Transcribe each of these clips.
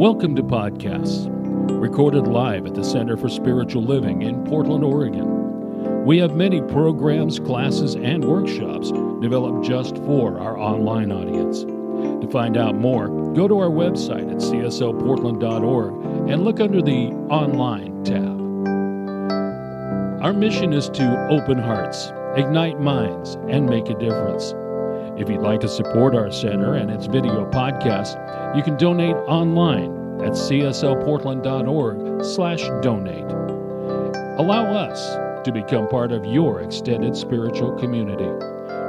Welcome to Podcasts, recorded live at the Center for Spiritual Living in Portland, Oregon. We have many programs, classes, and workshops developed just for our online audience. To find out more, go to our website at cslportland.org and look under the Online tab. Our mission is to open hearts, ignite minds, and make a difference. If you'd like to support our center and its video podcast, you can donate online at cslportland.org/donate. Allow us to become part of your extended spiritual community.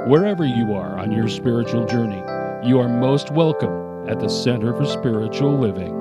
Wherever you are on your spiritual journey, you are most welcome at the Center for Spiritual Living.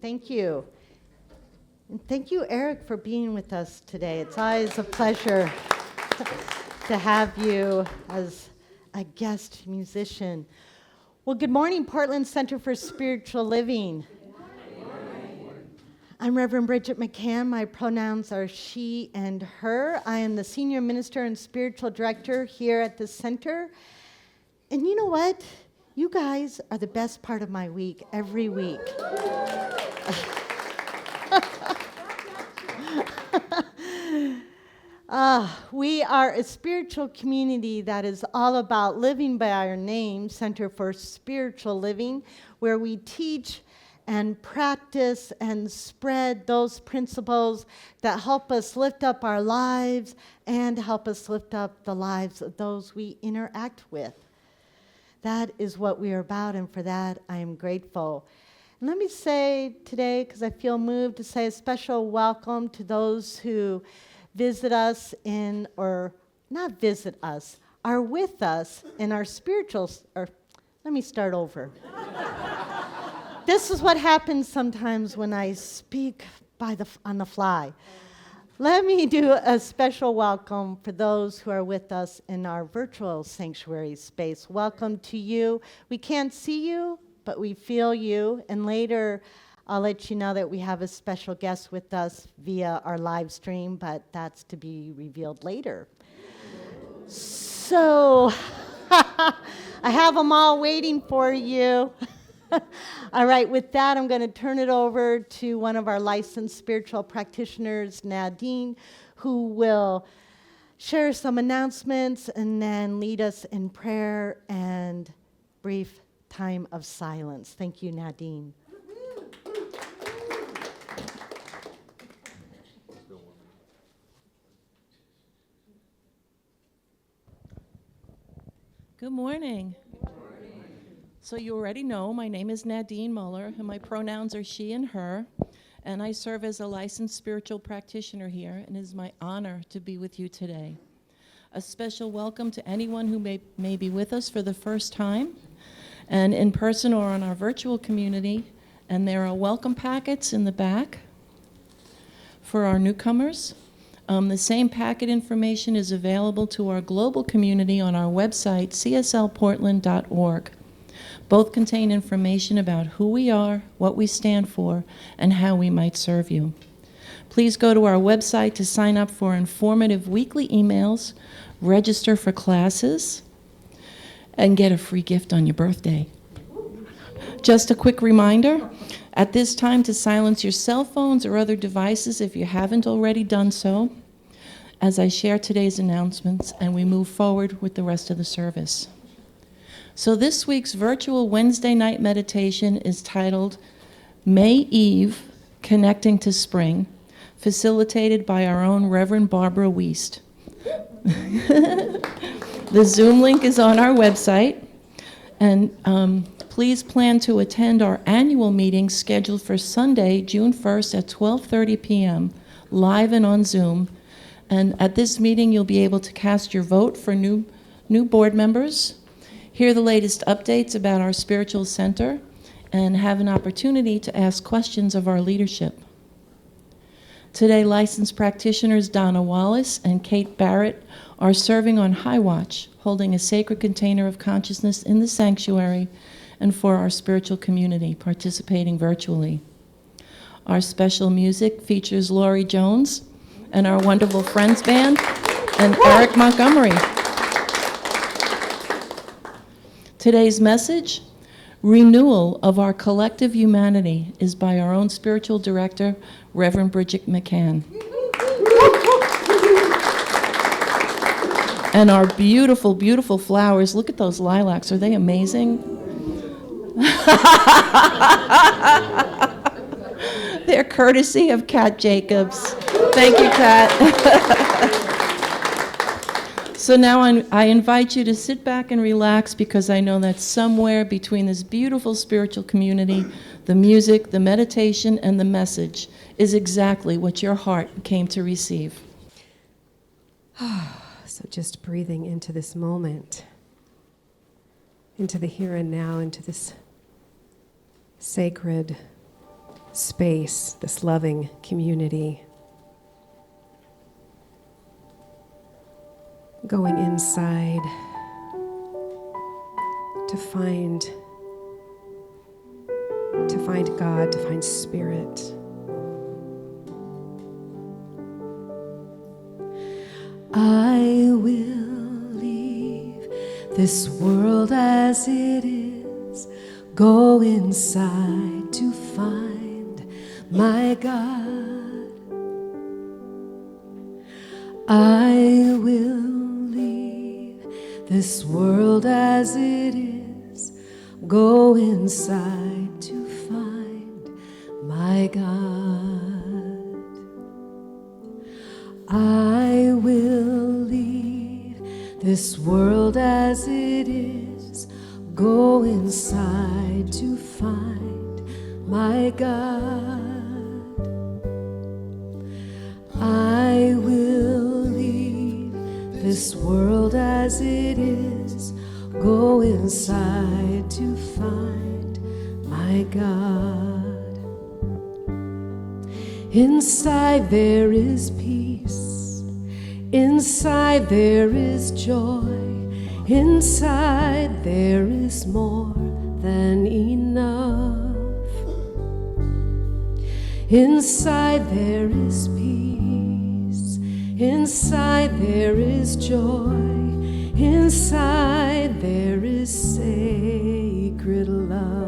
Thank you. And thank you, Eric, for being with us today. It's always a pleasure to have you as a guest musician. Well, good morning, Portland Center for Spiritual Living. Good morning. I'm Reverend Bridget McCann. My pronouns are she and her. I am the senior minister and spiritual director here at the center. And you know what? You guys are the best part of my week, every week. We are a spiritual community that is all about living by our name, Center for Spiritual Living, where we teach and practice and spread those principles that help us lift up our lives and help us lift up the lives of those we interact with. That is what we are about, and for that, I am grateful. And let me say today, because I feel moved to say a special welcome to those who visit us or not visit us, are with us in our spiritual, or let me start over. This is what happens sometimes when I speak on the fly. Let me do a special welcome for those who are with us in our virtual sanctuary space. Welcome to you. We can't see you, but we feel you. And later, I'll let you know that we have a special guest with us via our live stream, but that's to be revealed later. So, I have them all waiting for you. All right, with that, I'm going to turn it over to one of our licensed spiritual practitioners, Nadine, who will share some announcements and then lead us in prayer and brief time of silence. Thank you, Nadine. Good morning. So you already know, my name is Nadine Muller, and my pronouns are she and her, and I serve as a licensed spiritual practitioner here, and it is my honor to be with you today. A special welcome to anyone who may be with us for the first time, and in person or on our virtual community, and there are welcome packets in the back for our newcomers. The same packet information is available to our global community on our website, cslportland.org. Both contain information about who we are, what we stand for, and how we might serve you. Please go to our website to sign up for informative weekly emails, register for classes, and get a free gift on your birthday. Just a quick reminder, at this time to silence your cell phones or other devices if you haven't already done so, as I share today's announcements and we move forward with the rest of the service. So this week's virtual Wednesday night meditation is titled May Eve, Connecting to Spring, facilitated by our own Reverend Barbara Wiest. The Zoom link is on our website, and please plan to attend our annual meeting scheduled for Sunday, June 1st at 12:30 p.m., live and on Zoom. And at this meeting, you'll be able to cast your vote for new board members, hear the latest updates about our spiritual center, and have an opportunity to ask questions of our leadership. Today, licensed practitioners Donna Wallace and Kate Barrett are serving on High Watch, holding a sacred container of consciousness in the sanctuary and for our spiritual community, participating virtually. Our special music features Lauri Jones and our wonderful Friends Band and Eric Montgomery. Today's message, Renewal of Our Collective Humanity, is by our own spiritual director, Reverend Bridget McCann. And our beautiful, beautiful flowers, look at those lilacs, are they amazing? They're courtesy of Kat Jacobs. Thank you, Kat. So now I invite you to sit back and relax, because I know that somewhere between this beautiful spiritual community, the music, the meditation, and the message is exactly what your heart came to receive. So just breathing into this moment, into the here and now, into this sacred space, this loving community. Going inside to find God, to find Spirit. I will leave this world as it is, go inside to find my God. I will this world as it is, go inside to find my God. I will leave this world as it is, go inside to find my God. I will leave this world as it is, go inside to find my my God. Inside there is peace, inside there is joy, inside there is more than enough. Inside there is peace, inside there is joy, inside there is sacred love.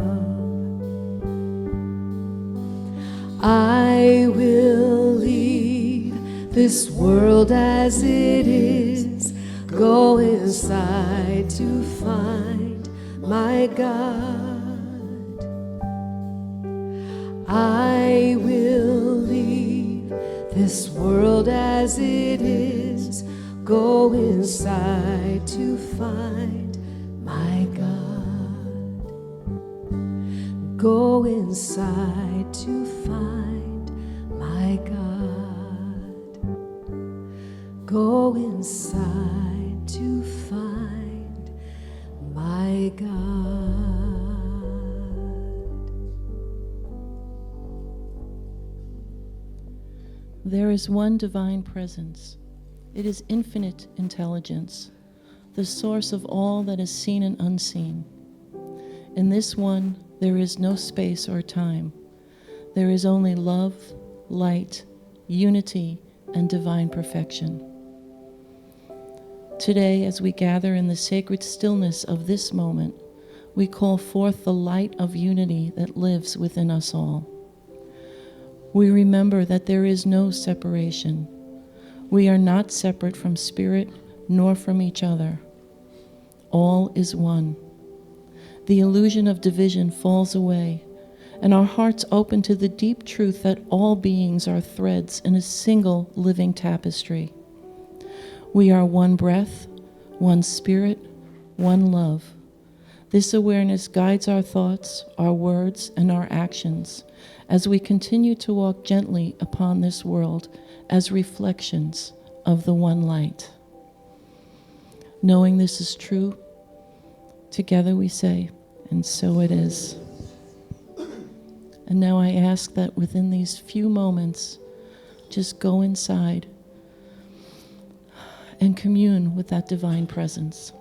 I will leave this world as it is, go inside to find my God. I will leave this world as it is, go inside to find my God. Go inside to find my God. Go inside to find my God. There is one divine presence. It is infinite intelligence, the source of all that is seen and unseen. In this one, there is no space or time. There is only love, light, unity, and divine perfection. Today, as we gather in the sacred stillness of this moment, we call forth the light of unity that lives within us all. We remember that there is no separation. We are not separate from spirit nor from each other. All is one. The illusion of division falls away, and our hearts open to the deep truth that all beings are threads in a single living tapestry. We are one breath, one spirit, one love. This awareness guides our thoughts, our words, and our actions as we continue to walk gently upon this world as reflections of the one light. Knowing this is true, together we say, and so it is. And now I ask that within these few moments, just go inside and commune with that divine presence.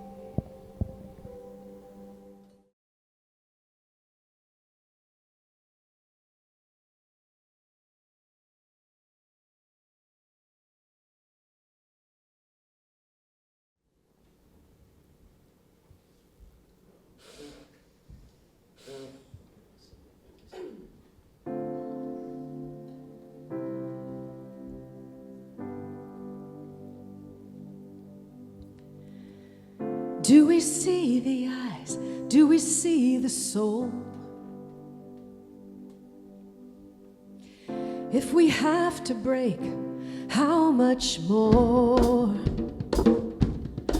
Do we see the eyes? Do we see the soul? If we have to break, how much more?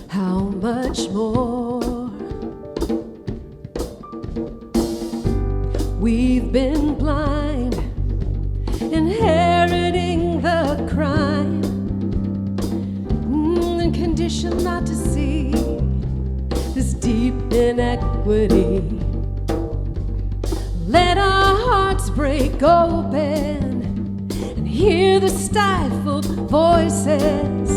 How much more? We've been blind, inheriting the crime, and conditioned not to see this deep inequity. Let our hearts break open and hear the stifled voices.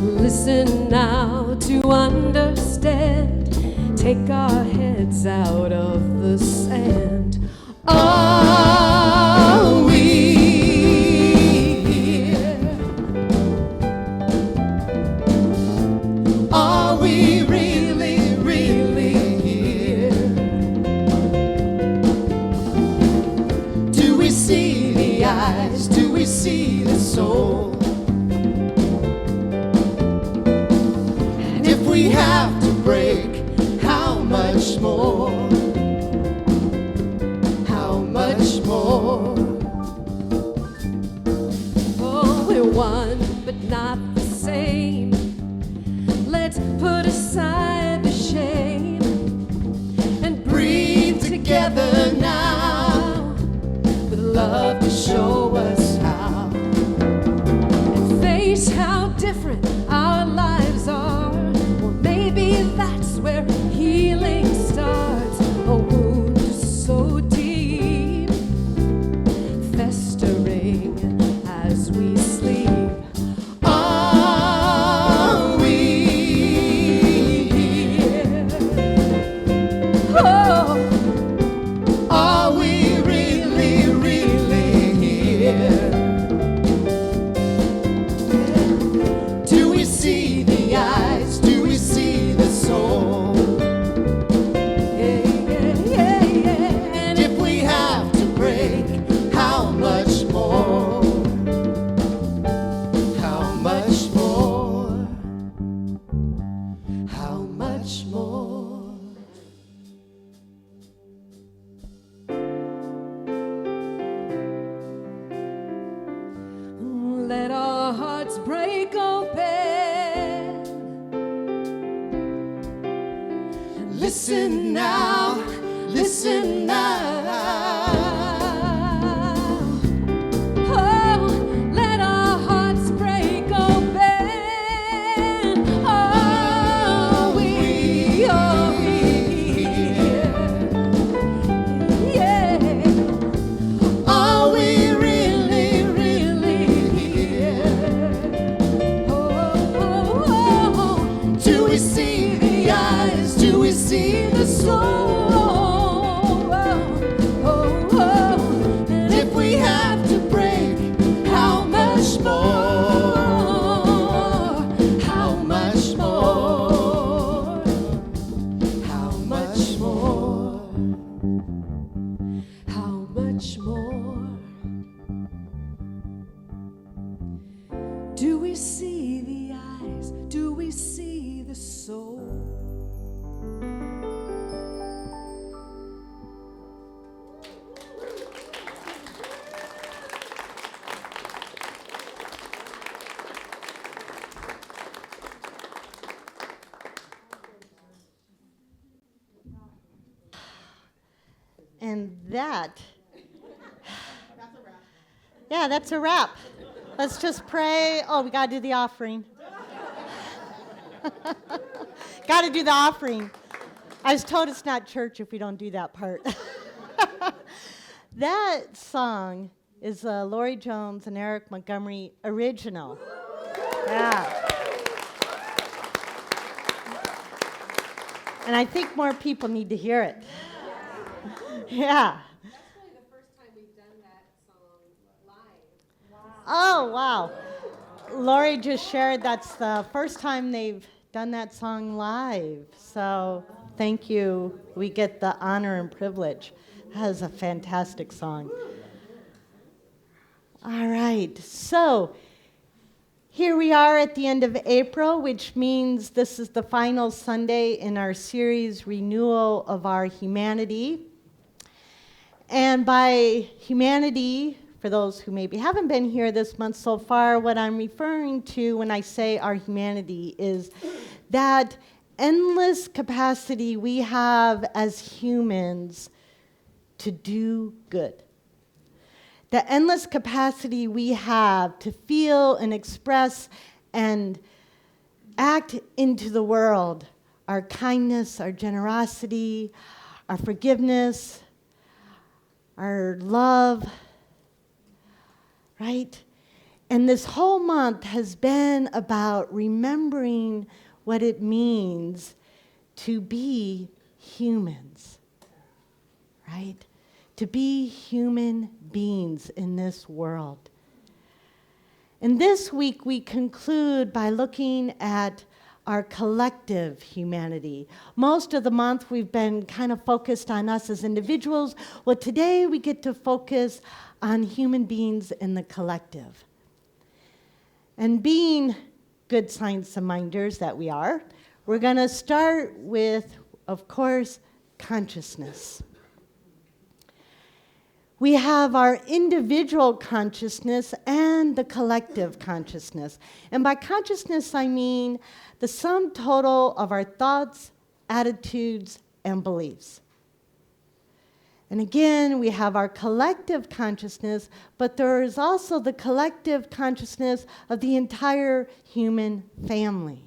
Listen now to understand. Take our heads out of the sand. Are we here? Are we really, really here? Do we see the eyes? Do we see the soul? And if we have to break, how much more? How much more? Oh, we're one, but not the same. Let's put aside the shame and breathe together now, with love to show us how, and face how different our lives are. Or maybe that's where healing starts. A wound so deep Listen now, listen now. Oh, let our hearts break open. Oh, we are here. Yeah. Are we really, really here? Oh, oh, oh. Do we see the eyes? Do we see the soul? And if we have to break, how much more? How much more? How much more? How much more do we see the eyes? Do we see the soul? And that. Yeah, that's a wrap. Let's just pray. Oh, we got to do the offering. Got to do the offering. I was told it's not church if we don't do that part. That song is a Lauri Jones and Eric Montgomery original. Yeah. And I think more people need to hear it. Yeah. That's probably the first time we've done that song live. Oh, wow. Lauri just shared that's the first time they've done that song live. So thank you. We get the honor and privilege. That is a fantastic song. All right. So here we are at the end of April, which means this is the final Sunday in our series, Renewal of Our Humanity. And by humanity, for those who maybe haven't been here this month so far, what I'm referring to when I say our humanity is that endless capacity we have as humans to do good. The endless capacity we have to feel and express and act into the world our kindness, our generosity, our forgiveness, our love, right? And this whole month has been about remembering what it means to be humans, right? To be human beings in this world. And this week we conclude by looking at our collective humanity. Most of the month we've been kind of focused on us as individuals. Well, today we get to focus on human beings in the collective. And being good science minders that we are, we're going to start with, of course, consciousness. We have our individual consciousness and the collective consciousness. And by consciousness, I mean the sum total of our thoughts, attitudes, and beliefs. And again, we have our collective consciousness, but there is also the collective consciousness of the entire human family.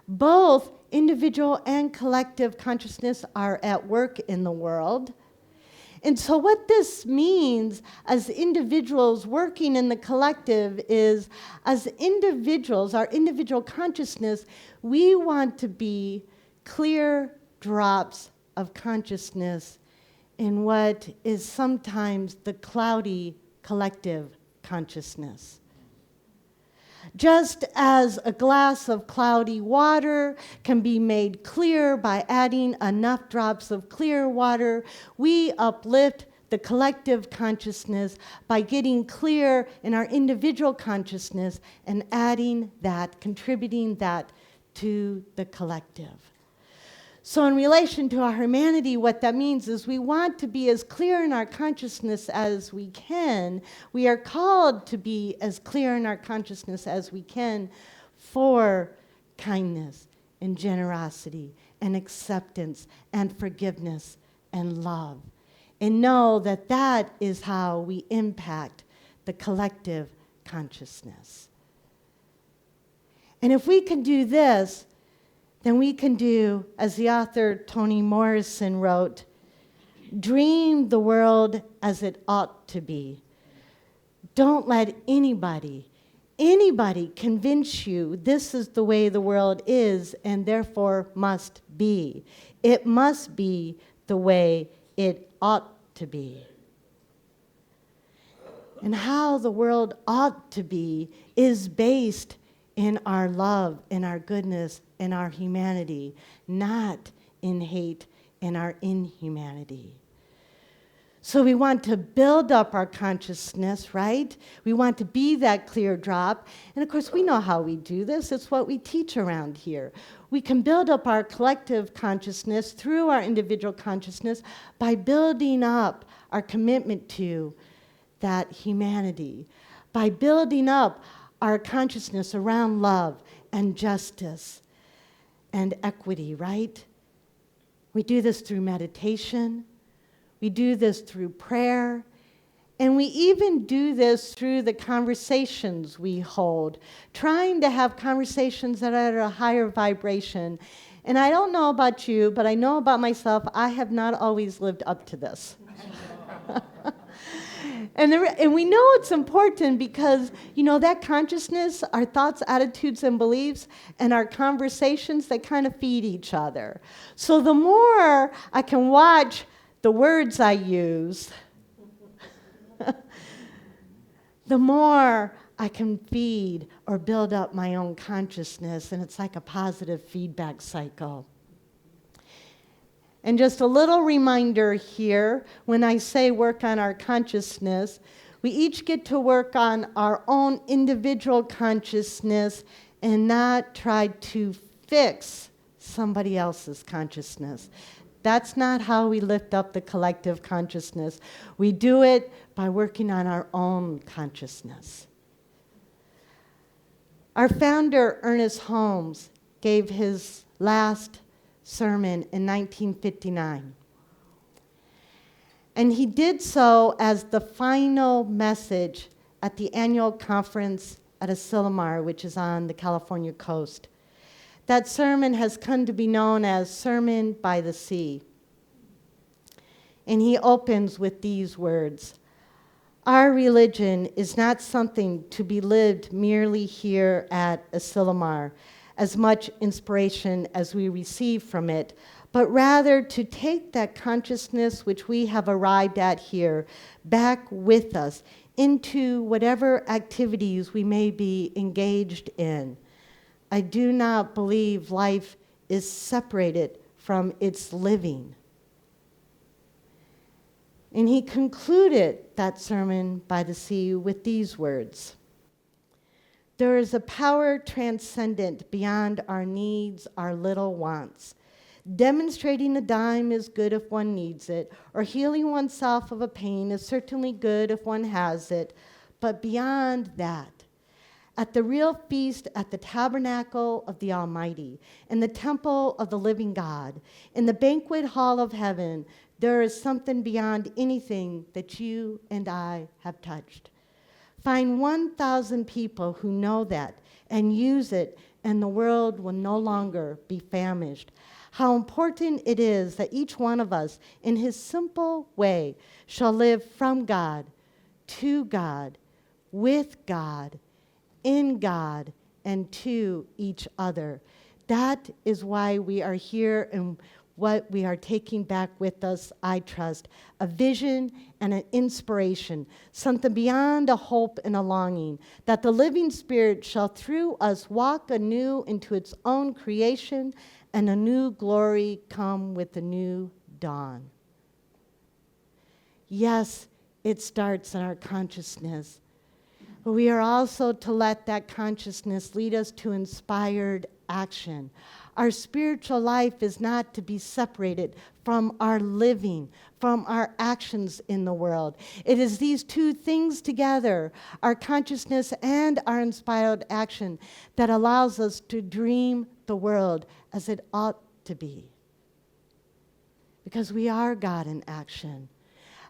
Both individual and collective consciousness are at work in the world. And so what this means as individuals working in the collective is, as individuals, our individual consciousness, we want to be clear drops of consciousness in what is sometimes the cloudy collective consciousness. Just as a glass of cloudy water can be made clear by adding enough drops of clear water, we uplift the collective consciousness by getting clear in our individual consciousness and adding that, contributing that to the collective. So in relation to our humanity, what that means is we want to be as clear in our consciousness as we can. We are called to be as clear in our consciousness as we can for kindness and generosity and acceptance and forgiveness and love. And know that that is how we impact the collective consciousness. And if we can do this, then we can do, as the author Toni Morrison wrote, dream the world as it ought to be. Don't let anybody convince you this is the way the world is and therefore must be. It must be the way it ought to be. And how the world ought to be is based in our love, in our goodness, in our humanity, not in hate and our inhumanity. So we want to build up our consciousness, right? We want to be that clear drop. And of course, we know how we do this. It's what we teach around here. We can build up our collective consciousness through our individual consciousness by building up our commitment to that humanity, by building up our consciousness around love and justice and equity, right? We do this through meditation. We do this through prayer. And we even do this through the conversations we hold, trying to have conversations that are at a higher vibration. And I don't know about you, but I know about myself, I have not always lived up to this. And we know it's important because, you know, that consciousness, our thoughts, attitudes, and beliefs, and our conversations, they kind of feed each other. So the more I can watch the words I use, the more I can feed or build up my own consciousness, and it's like a positive feedback cycle. And just a little reminder here, when I say work on our consciousness, we each get to work on our own individual consciousness and not try to fix somebody else's consciousness. That's not how we lift up the collective consciousness. We do it by working on our own consciousness. Our founder, Ernest Holmes, gave his last sermon in 1959. And he did so as the final message at the annual conference at Asilomar, which is on the California coast. That sermon has come to be known as Sermon by the Sea. And he opens with these words: "Our religion is not something to be lived merely here at Asilomar, as much inspiration as we receive from it, but rather to take that consciousness which we have arrived at here back with us into whatever activities we may be engaged in. I do not believe life is separated from its living." And he concluded that sermon by the sea with these words: "There is a power transcendent beyond our needs, our little wants. Demonstrating a dime is good if one needs it, or healing oneself of a pain is certainly good if one has it. But beyond that, at the real feast at the tabernacle of the Almighty, in the temple of the living God, in the banquet hall of heaven, there is something beyond anything that you and I have touched. Find 1,000 people who know that and use it, and the world will no longer be famished. How important it is that each one of us, in his simple way, shall live from God, to God, with God, in God, and to each other. That is why we are here and what we are taking back with us, I trust, a vision and an inspiration, something beyond a hope and a longing, that the living Spirit shall through us walk anew into its own creation, and a new glory come with a new dawn." Yes, it starts in our consciousness. But we are also to let that consciousness lead us to inspired action. Our spiritual life is not to be separated from our living, from our actions in the world. It is these two things together, our consciousness and our inspired action, that allows us to dream the world as it ought to be. Because we are God in action.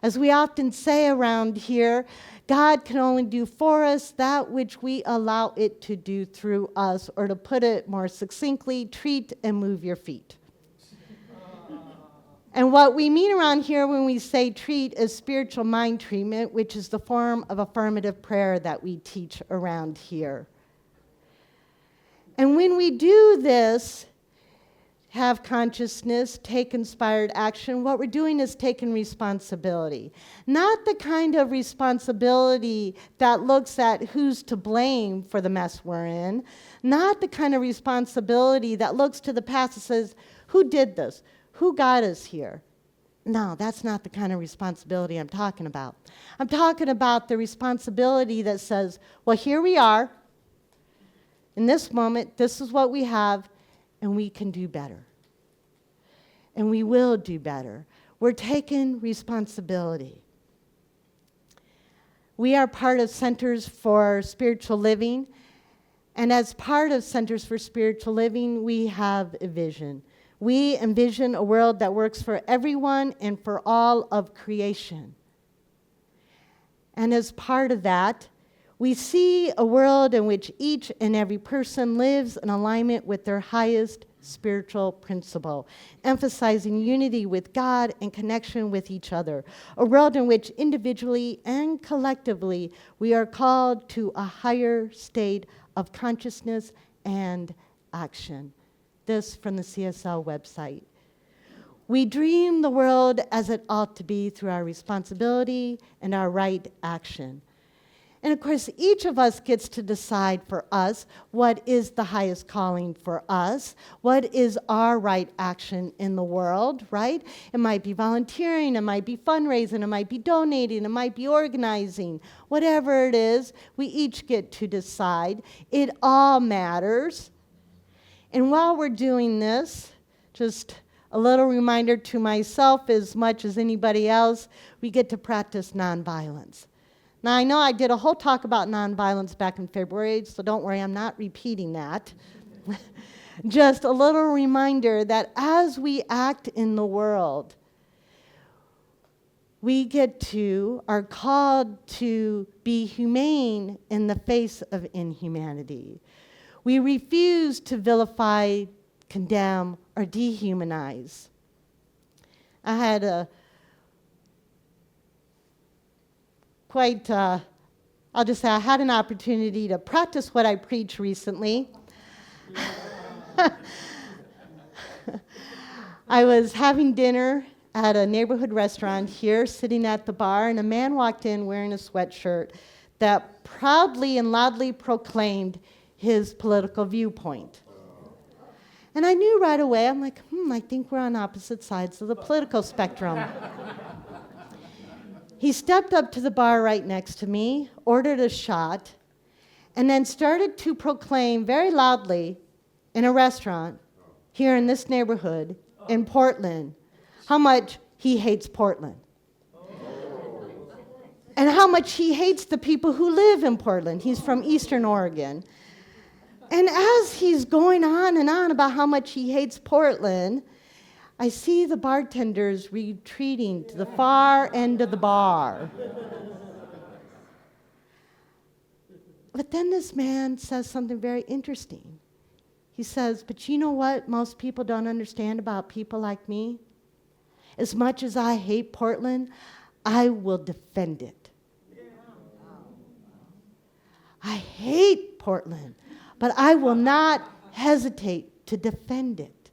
As we often say around here, God can only do for us that which we allow it to do through us, or to put it more succinctly, treat and move your feet. And what we mean around here when we say treat is spiritual mind treatment, which is the form of affirmative prayer that we teach around here. And when we do this, have consciousness, take inspired action, what we're doing is taking responsibility. Not the kind of responsibility that looks at who's to blame for the mess we're in. Not the kind of responsibility that looks to the past and says, who did this? Who got us here? No, that's not the kind of responsibility I'm talking about. I'm talking about the responsibility that says, well, here we are. In this moment, this is what we have. And we can do better. And we will do better. We're taking responsibility. We are part of Centers for Spiritual Living. And as part of Centers for Spiritual Living, we have a vision. We envision a world that works for everyone and for all of creation. And as part of that, we see a world in which each and every person lives in alignment with their highest spiritual principle, emphasizing unity with God and connection with each other. A world in which individually and collectively we are called to a higher state of consciousness and action. This from the CSL website. We dream the world as it ought to be through our responsibility and our right action. And of course, each of us gets to decide for us what is the highest calling for us, what is our right action in the world, right? It might be volunteering, it might be fundraising, it might be donating, it might be organizing. Whatever it is, we each get to decide. It all matters. And while we're doing this, just a little reminder to myself as much as anybody else, we get to practice nonviolence. Now, I know I did a whole talk about nonviolence back in February, so don't worry, I'm not repeating that. Just a little reminder that as we act in the world, we are called to be humane in the face of inhumanity. We refuse to vilify, condemn, or dehumanize. I had I'll just say I had an opportunity to practice what I preach recently. I was having dinner at a neighborhood restaurant here, sitting at the bar, and a man walked in wearing a sweatshirt that proudly and loudly proclaimed his political viewpoint. And I knew right away, I'm like, I think we're on opposite sides of the political spectrum. He stepped up to the bar right next to me, ordered a shot, and then started to proclaim very loudly in a restaurant here in this neighborhood in Portland how much he hates Portland. And how much he hates the people who live in Portland. He's from Eastern Oregon. And as he's going on and on about how much he hates Portland, I see the bartenders retreating to the far end of the bar. But then this man says something very interesting. He says, but you know what most people don't understand about people like me? As much as I hate Portland, I will defend it. I hate Portland, but I will not hesitate to defend it.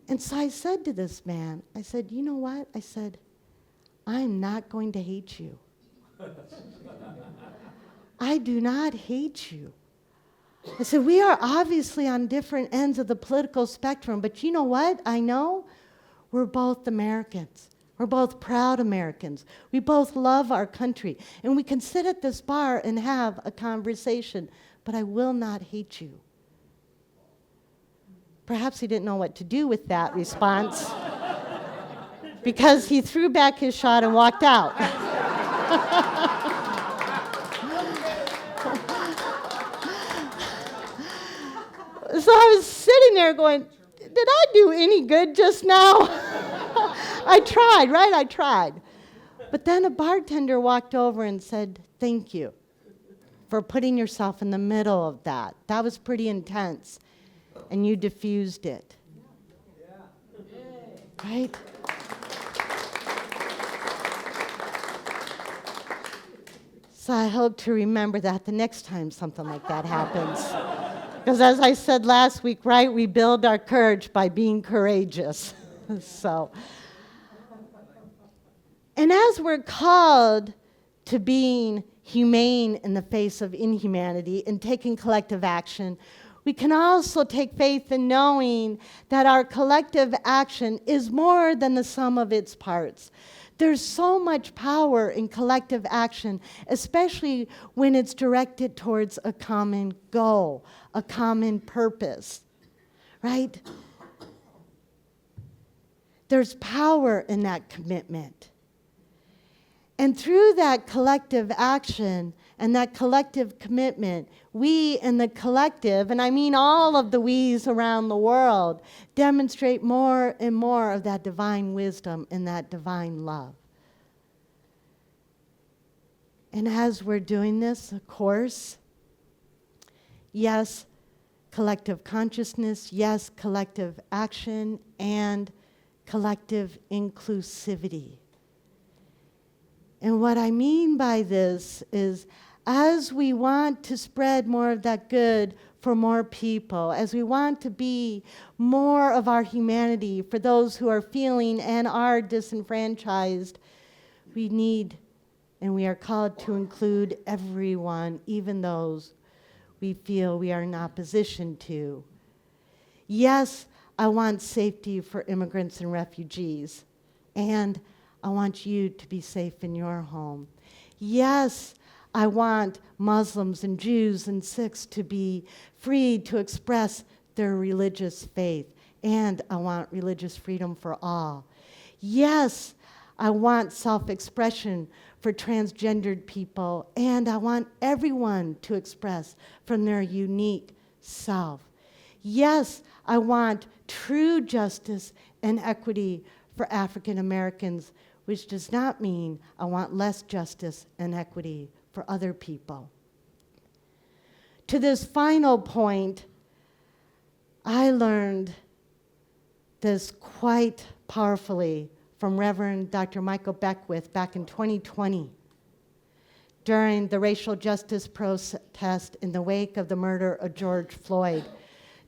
And so I said to this man, I said, you know what? I said, I'm not going to hate you. I do not hate you. I said, we are obviously on different ends of the political spectrum, but you know what? I know we're both Americans. We're both proud Americans. We both love our country. And we can sit at this bar and have a conversation, but I will not hate you. Perhaps he didn't know what to do with that response because he threw back his shot and walked out. So I was sitting there going, did I do any good just now? I tried, right? I tried. But then a bartender walked over and said, thank you for putting yourself in the middle of that. That was pretty intense. And you diffused it. Right? So I hope to remember that the next time something like that happens. Because as I said last week, right, we build our courage by being courageous. So, and as we're called to being humane in the face of inhumanity and taking collective action, we can also take faith in knowing that our collective action is more than the sum of its parts. There's so much power in collective action, especially when it's directed towards a common goal, a common purpose, right? There's power in that commitment. And through that collective action and that collective commitment, we in the collective, and I mean all of the we's around the world, demonstrate more and more of that divine wisdom and that divine love. And as we're doing this, of course, yes, collective consciousness, yes, collective action, and collective inclusivity. And what I mean by this is, as we want to spread more of that good for more people, as we want to be more of our humanity for those who are feeling and are disenfranchised, we need and we are called to include everyone, even those we feel we are in opposition to. Yes, I want safety for immigrants and refugees, and I want you to be safe in your home. Yes, I want Muslims and Jews and Sikhs to be free to express their religious faith, and I want religious freedom for all. Yes, I want self-expression for transgendered people, and I want everyone to express from their unique self. Yes, I want true justice and equity for African Americans, which does not mean I want less justice and equity for other people. To this final point, I learned this quite powerfully from Reverend Dr. Michael Beckwith back in 2020 during the racial justice protest in the wake of the murder of George Floyd.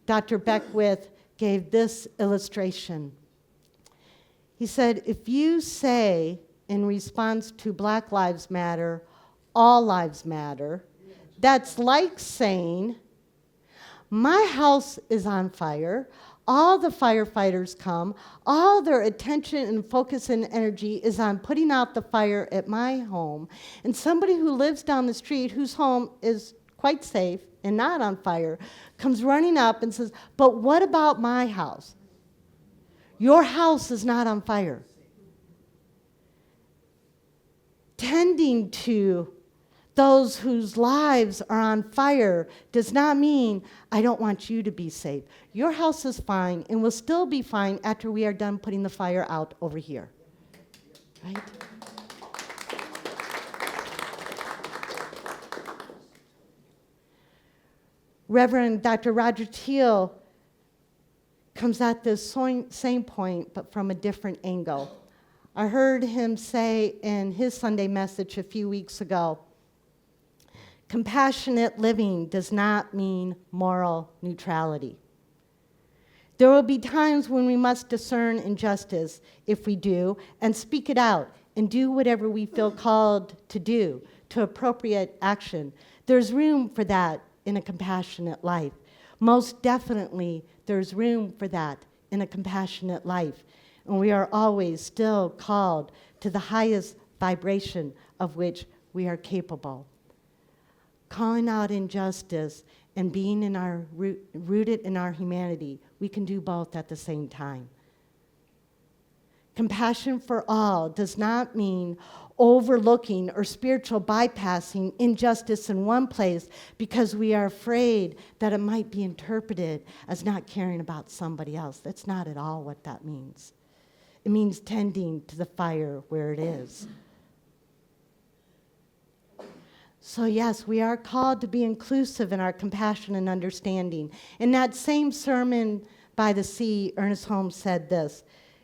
Dr. Beckwith gave this illustration. He said, if you say in response to Black Lives Matter, all lives matter, that's like saying, my house is on fire, all the firefighters come, all their attention and focus and energy is on putting out the fire at my home, and somebody who lives down the street whose home is quite safe and not on fire comes running up and says, but what about my house? Your house is not on fire. Tending to those whose lives are on fire does not mean I don't want you to be safe. Your house is fine and will still be fine after we are done putting the fire out over here. Right? Reverend Dr. Roger Teal comes at this same point, but from a different angle. I heard him say in his Sunday message a few weeks ago, compassionate living does not mean moral neutrality. There will be times when we must discern injustice, if we do, and speak it out and do whatever we feel called to do, to appropriate action. There's room for that in a compassionate life. Most definitely, there's room for that in a compassionate life. and we are always still called to the highest vibration of which we are capable. Calling out injustice and being rooted in our humanity, we can do both at the same time. Compassion for all does not mean overlooking or spiritual bypassing injustice in one place because we are afraid that it might be interpreted as not caring about somebody else. That's not at all what that means. It means tending to the fire where it is. So yes, we are called to be inclusive in our compassion and understanding. In that same sermon by the sea, Ernest Holmes said this: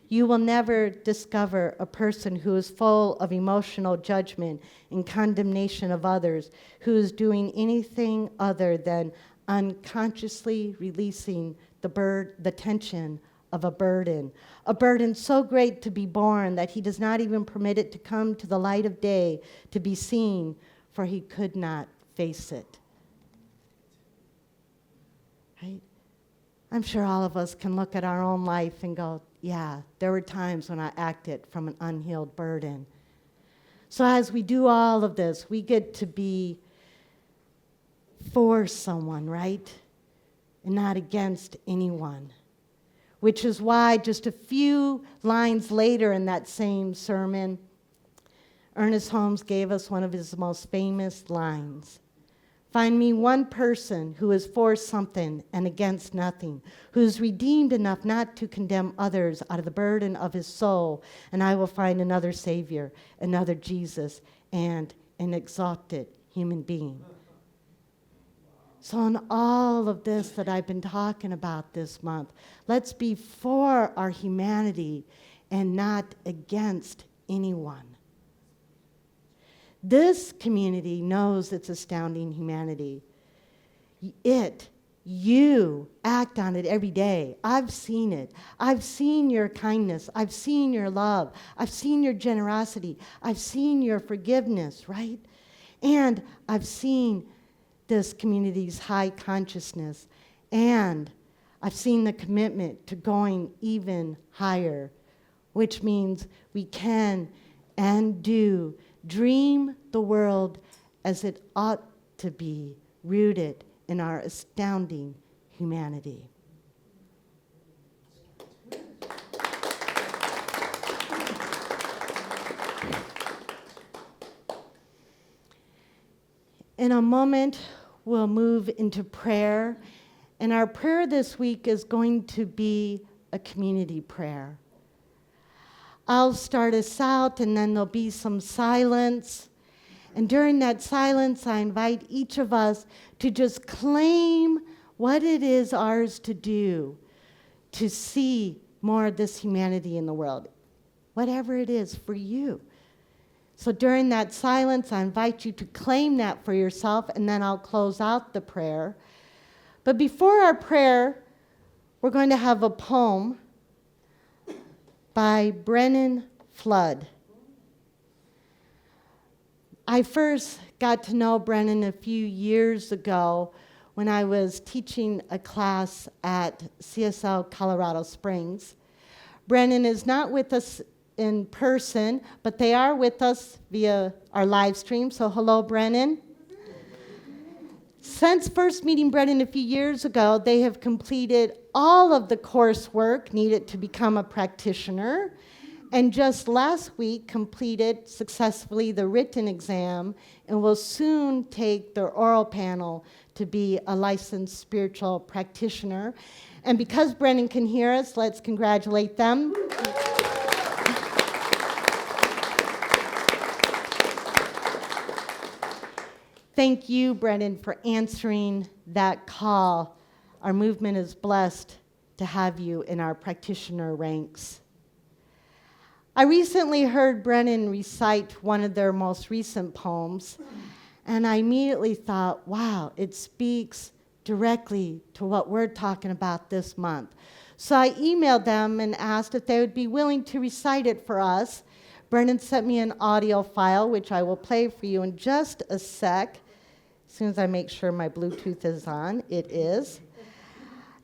"You will never discover a person who is full of emotional judgment and condemnation of others, who is doing anything other than unconsciously releasing the tension of a burden so great to be borne that he does not even permit it to come to the light of day to be seen, for he could not face it." Right? I'm sure all of us can look at our own life and go, yeah, there were times when I acted from an unhealed burden. So as we do all of this, we get to be for someone, right? And not against anyone. Which is why just a few lines later in that same sermon, Ernest Holmes gave us one of his most famous lines. "Find me one person who is for something and against nothing, who is redeemed enough not to condemn others out of the burden of his soul, and I will find another Savior, another Jesus, and an exalted human being." So in all of this that I've been talking about this month, let's be for our humanity and not against anyone. This community knows its astounding humanity. You act on it every day. I've seen it. I've seen your kindness. I've seen your love. I've seen your generosity. I've seen your forgiveness, right? And I've seen this community's high consciousness. And I've seen the commitment to going even higher, which means we can and do dream the world as it ought to be, rooted in our astounding humanity. In a moment, we'll move into prayer, and our prayer this week is going to be a community prayer. I'll start us out, and then there'll be some silence. And during that silence, I invite each of us to just claim what it is ours to do to see more of this humanity in the world, whatever it is for you. So during that silence, I invite you to claim that for yourself, and then I'll close out the prayer. But before our prayer, we're going to have a poem by Brennan Flood. I first got to know Brennan a few years ago when I was teaching a class at CSL Colorado Springs. Brennan is not with us in person, but they are with us via our live stream. So hello, Brennan. Since first meeting Brennan a few years ago, they have completed all of the coursework needed to become a practitioner, and just last week completed successfully the written exam and will soon take their oral panel to be a licensed spiritual practitioner. And because Brennan can hear us, let's congratulate them. Thank you, Brennan, for answering that call. Our movement is blessed to have you in our practitioner ranks. I recently heard Brennan recite one of their most recent poems, and I immediately thought, wow, it speaks directly to what we're talking about this month. So I emailed them and asked if they would be willing to recite it for us. Brennan sent me an audio file, which I will play for you in just a sec. As soon as I make sure my Bluetooth is on, it is.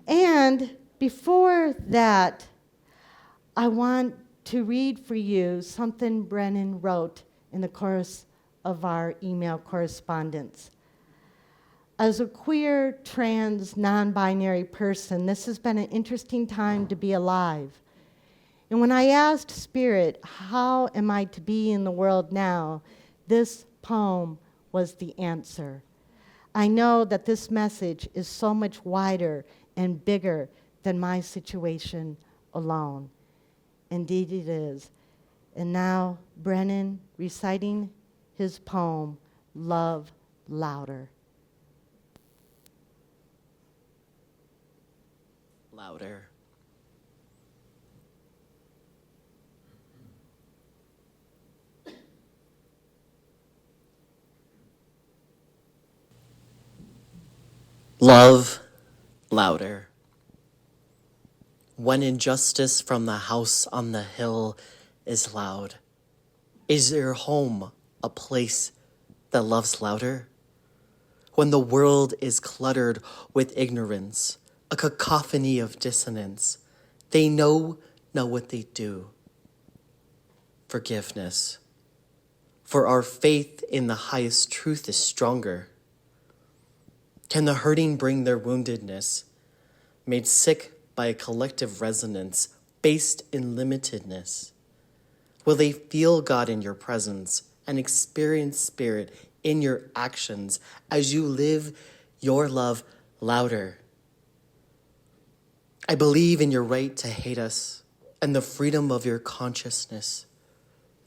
And before that, I want to read for you something Brennan wrote in the course of our email correspondence. As a queer, trans, non-binary person, this has been an interesting time to be alive. And when I asked Spirit, how am I to be in the world now, this poem was the answer. I know that this message is so much wider and bigger than my situation alone. Indeed it is. And now, Brennan reciting his poem, Love Louder. Louder. Love louder. When injustice from the house on the hill is loud, is your home a place that loves louder? When the world is cluttered with ignorance, a cacophony of dissonance, they know not what they do. Forgiveness. For our faith in the highest truth is stronger. Can the hurting bring their woundedness, made sick by a collective resonance based in limitedness? Will they feel God in your presence and experience Spirit in your actions as you live your love louder? I believe in your right to hate us and the freedom of your consciousness.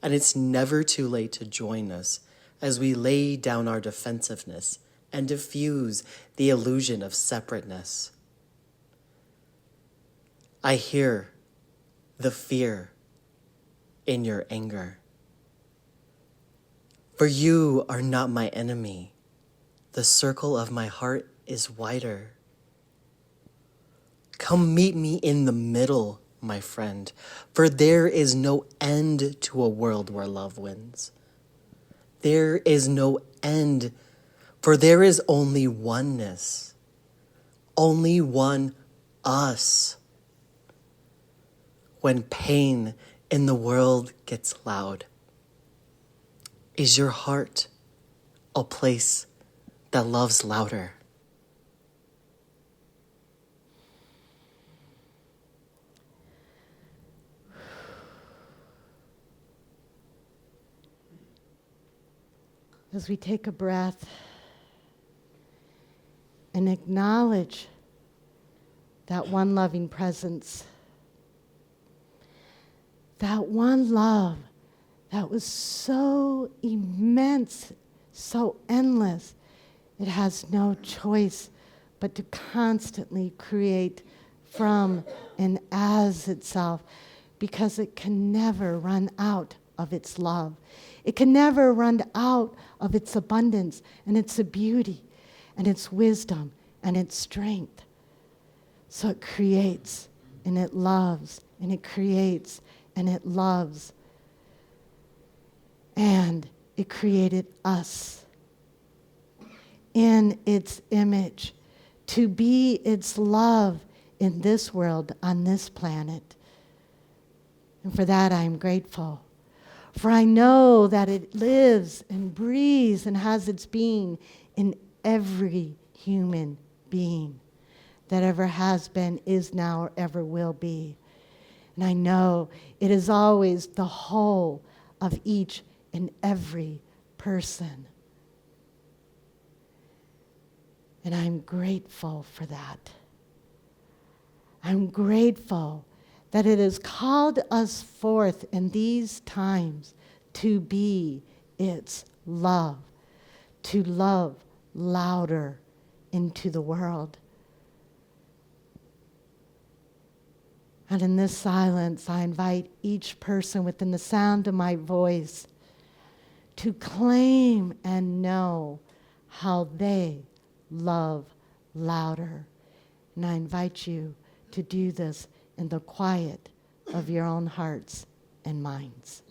And it's never too late to join us as we lay down our defensiveness and diffuse the illusion of separateness. I hear the fear in your anger. For you are not my enemy. The circle of my heart is wider. Come meet me in the middle, my friend, for there is no end to a world where love wins. There is no end, for there is only oneness, only one us. When pain in the world gets loud, is your heart a place that loves louder? As we take a breath and acknowledge that one loving presence, that one love that was so immense, so endless, it has no choice but to constantly create from and as itself, because it can never run out of its love. It can never run out of its abundance and its beauty and its wisdom and its strength. So it creates and it loves and it creates and it loves. And it created us in its image to be its love in this world, on this planet. And for that I am grateful. For I know that it lives and breathes and has its being in every human being that ever has been, is now, or ever will be. And I know it is always the whole of each and every person. And I'm grateful for that. I'm grateful that it has called us forth in these times to be its love, to love louder into the world. And in this silence, I invite each person within the sound of my voice to claim and know how they love louder. And I invite you to do this in the quiet of your own hearts and minds.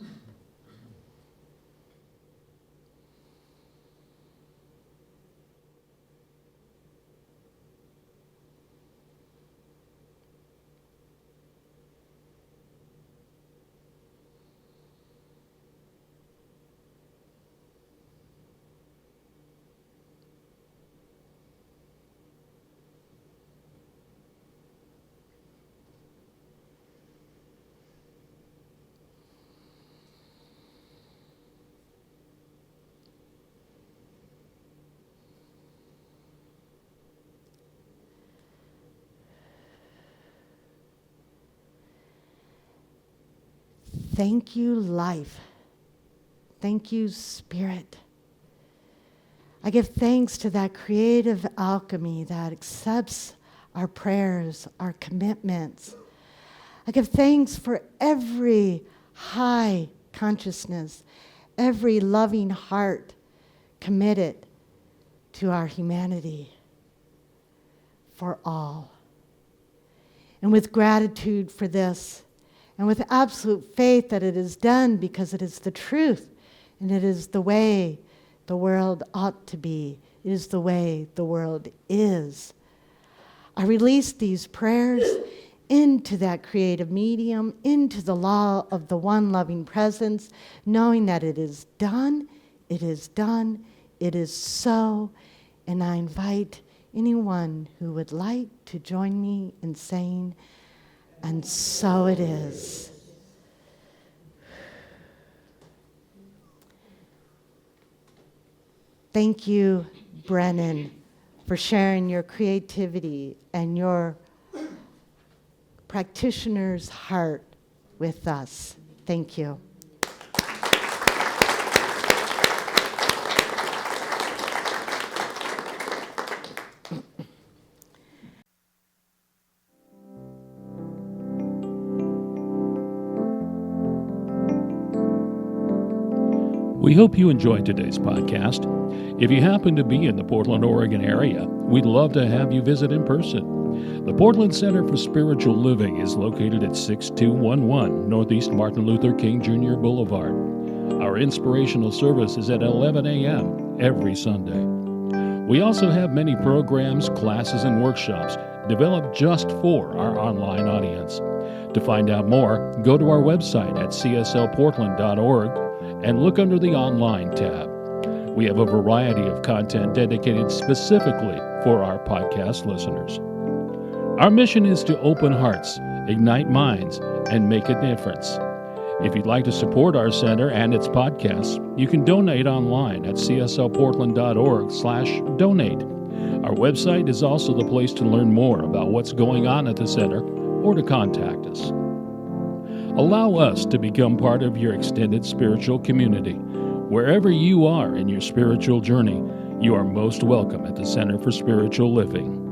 Thank you, life. Thank you, Spirit. I give thanks to that creative alchemy that accepts our prayers, our commitments. I give thanks for every high consciousness, every loving heart committed to our humanity, for all. And with gratitude for this, and with absolute faith that it is done because it is the truth, and it is the way the world ought to be. It is the way the world is. I release these prayers into that creative medium, into the law of the one loving presence, knowing that it is done, it is done, it is so, and I invite anyone who would like to join me in saying, and so it is. Thank you, Brennan, for sharing your creativity and your practitioner's heart with us. Thank you. We hope you enjoyed today's podcast. If you happen to be in the Portland, Oregon area, we'd love to have you visit in person. The Portland Center for Spiritual Living is located at 6211 Northeast Martin Luther King Jr. Boulevard. Our inspirational service is at 11 a.m. every Sunday. We also have many programs, classes, and workshops developed just for our online audience. To find out more, go to our website at cslportland.org and look under the Online tab. We have a variety of content dedicated specifically for our podcast listeners. Our mission is to open hearts, ignite minds, and make a difference. If you'd like to support our center and its podcasts, you can donate online at cslportland.org/donate. Our website is also the place to learn more about what's going on at the center or to contact us. Allow us to become part of your extended spiritual community. Wherever you are in your spiritual journey, you are most welcome at the Center for Spiritual Living.